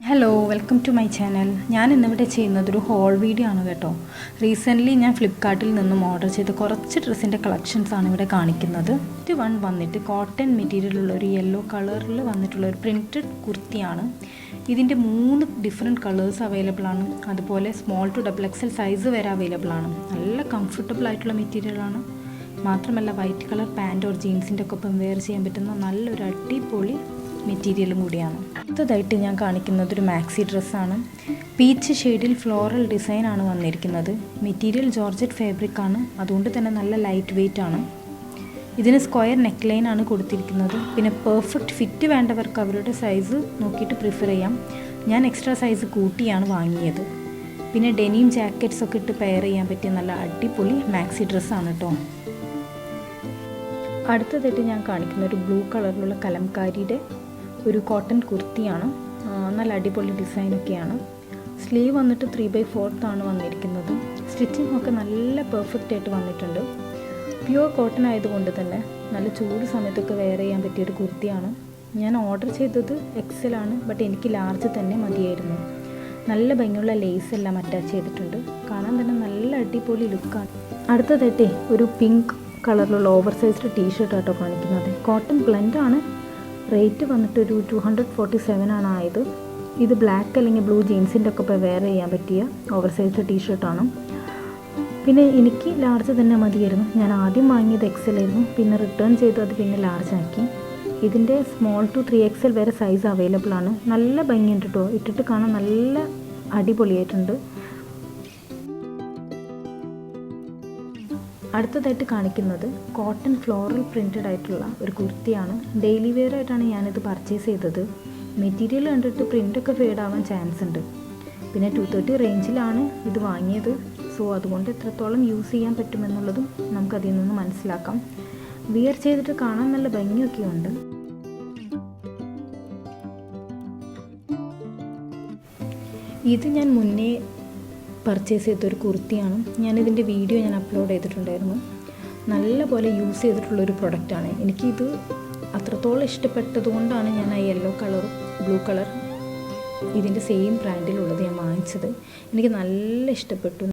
Hello welcome to my channel. ഞാൻ ഇന്നിവിടെ ചെയ്യുന്നതൊരു whole video ആണ് കേട്ടോ. റീസെൻ്റ്ലി ഞാൻ ഫ്ലിപ്കാർട്ടിൽ നിന്നും ഓർഡർ ചെയ്ത കുറച്ച് ഡ്രസ്സിൻ്റെ കളക്ഷൻസാണ് ഇവിടെ കാണിക്കുന്നത്. വൺ വന്നിട്ട് കോട്ടൺ മെറ്റീരിയലുള്ള ഒരു യെല്ലോ കളറിൽ വന്നിട്ടുള്ള ഒരു പ്രിൻറ്റഡ് കുർത്തിയാണ്. ഇതിൻ്റെ 3 ഡിഫറെൻറ്റ് കളേഴ്സ് അവൈലബിൾ ആണ്. അതുപോലെ സ്മോൾ ടു XXL സൈസ് വരെ അവൈലബിൾ ആണ്. നല്ല കംഫർട്ടബിൾ ആയിട്ടുള്ള മെറ്റീരിയലാണ്. മാത്രമല്ല വൈറ്റ് കളർ പാൻറ് ഓർ ജീൻസിൻ്റെ ഒക്കെ ഒപ്പം വെയർ ചെയ്യാൻ പറ്റുന്ന നല്ലൊരു അടിപൊളി മെറ്റീരിയലും കൂടിയാണ്. അടുത്തതായിട്ട് ഞാൻ കാണിക്കുന്നത് ഒരു മാക്സി ഡ്രസ്സാണ്. പീച്ച് ഷെയ്ഡിൽ ഫ്ലോറൽ ഡിസൈനാണ് വന്നിരിക്കുന്നത്. മെറ്റീരിയൽ ജോർജറ്റ് ഫാബ്രിക് ആണ്, അതുകൊണ്ട് തന്നെ നല്ല ലൈറ്റ് വെയ്റ്റ് ആണ്. ഇതിന് സ്ക്വയർ നെക്ക് ലൈൻ ആണ് കൊടുത്തിരിക്കുന്നത്. പിന്നെ പെർഫെക്റ്റ് ഫിറ്റ് വേണ്ടവർക്ക് അവരുടെ സൈസ് നോക്കിയിട്ട് പ്രിഫർ ചെയ്യാം. ഞാൻ എക്സ്ട്രാ സൈസ് കൂട്ടിയാണ് വാങ്ങിയത്. പിന്നെ ഡെനിം ജാക്കറ്റ്സ് ഒക്കെ ഇട്ട് പെയർ ചെയ്യാൻ പറ്റിയ നല്ല അടിപൊളി മാക്സി ഡ്രസ്സാണ് കേട്ടോ. അടുത്തതായിട്ട് ഞാൻ കാണിക്കുന്ന ഒരു ബ്ലൂ കളറിലുള്ള കലംകാരിയുടെ ഒരു കോട്ടൺ കുർത്തിയാണ്. നല്ല അടിപൊളി ഡിസൈനൊക്കെയാണ്. സ്ലീവ് വന്നിട്ട് 3/4 ആണ് വന്നിരിക്കുന്നത്. സ്റ്റിച്ചിങ് ഒക്കെ നല്ല പെർഫെക്റ്റ് ആയിട്ട് വന്നിട്ടുണ്ട്. പ്യുവർ കോട്ടൺ ആയതുകൊണ്ട് തന്നെ നല്ല ചൂട് സമയത്തൊക്കെ വെയർ ചെയ്യാൻ പറ്റിയൊരു കുർത്തിയാണ്. ഞാൻ ഓർഡർ ചെയ്തത് XL ആണ്, ബട്ട് എനിക്ക് ലാർജ് തന്നെ മതിയായിരുന്നു. നല്ല ഭംഗിയുള്ള ലേസ് എല്ലാം അറ്റാച്ച് ചെയ്തിട്ടുണ്ട്. കാണാൻ തന്നെ നല്ല അടിപൊളി ലുക്കാണ്. അടുത്തതായിട്ടേ ഒരു പിങ്ക് കളറിലുള്ള ഓവർ സൈസ്ഡ് ടീഷർട്ട് ആട്ടോ കാണിക്കുന്നത്. കോട്ടൺ ബ്ലെൻഡ് ആണ്. റേറ്റ് വന്നിട്ട് ഒരു 247 ആണ് ആയത്. ഇത് ബ്ലാക്ക് അല്ലെങ്കിൽ ബ്ലൂ ജീൻസിൻ്റെ ഒക്കെ ഇപ്പോൾ വെയർ ചെയ്യാൻ പറ്റിയ ഓവർ സൈസ്ഡ് ടീഷർട്ടാണ്. പിന്നെ എനിക്ക് ലാർജ് തന്നെ മതിയായിരുന്നു. ഞാൻ ആദ്യം വാങ്ങിയത് XL ആയിരുന്നു, പിന്നെ റിട്ടേൺ ചെയ്തു, അത് പിന്നെ ലാർജ് ആക്കി. ഇതിൻ്റെ സ്മോൾ ടു 3XL വരെ സൈസ് അവൈലബിൾ ആണ്. നല്ല ഭംഗിയുണ്ട് കേട്ടോ, ഇട്ടിട്ട് കാണാൻ നല്ല അടിപൊളിയായിട്ടുണ്ട്. അടുത്തതായിട്ട് കാണിക്കുന്നത് കോട്ടൺ ഫ്ലോറൽ പ്രിൻറ്റഡ് ആയിട്ടുള്ള ഒരു കുർത്തിയാണ്. ഡെയിലി വെയർ ആയിട്ടാണ് ഞാനിത് പർച്ചേസ് ചെയ്തത്. മെറ്റീരിയൽ കണ്ടിട്ട് പ്രിൻ്റൊക്കെ ഫേഡ് ആവാൻ ചാൻസ് ഉണ്ട്. പിന്നെ 230 റേഞ്ചിലാണ് ഇത് വാങ്ങിയത്. സോ അതുകൊണ്ട് എത്രത്തോളം യൂസ് ചെയ്യാൻ പറ്റുമെന്നുള്ളതും നമുക്കതിൽ നിന്ന് മനസ്സിലാക്കാം. വിയർ ചെയ്തിട്ട് കാണാൻ നല്ല ഭംഗിയൊക്കെ ഉണ്ട്. ഇത് ഞാൻ മുന്നേ പർച്ചേസ് ചെയ്തൊരു കുർത്തിയാണ്. ഞാനിതിൻ്റെ വീഡിയോ ഞാൻ അപ്ലോഡ് ചെയ്തിട്ടുണ്ടായിരുന്നു. നല്ല പോലെ യൂസ് ചെയ്തിട്ടുള്ളൊരു പ്രൊഡക്റ്റാണ്. എനിക്കിത് അത്രത്തോളം ഇഷ്ടപ്പെട്ടതുകൊണ്ടാണ് ഞാൻ ആ യെല്ലോ കളറും ബ്ലൂ കളർ ഇതിൻ്റെ സെയിം ബ്രാൻഡിലുള്ളത് ഞാൻ വാങ്ങിച്ചത്. എനിക്ക് നല്ല ഇഷ്ടപ്പെട്ടു.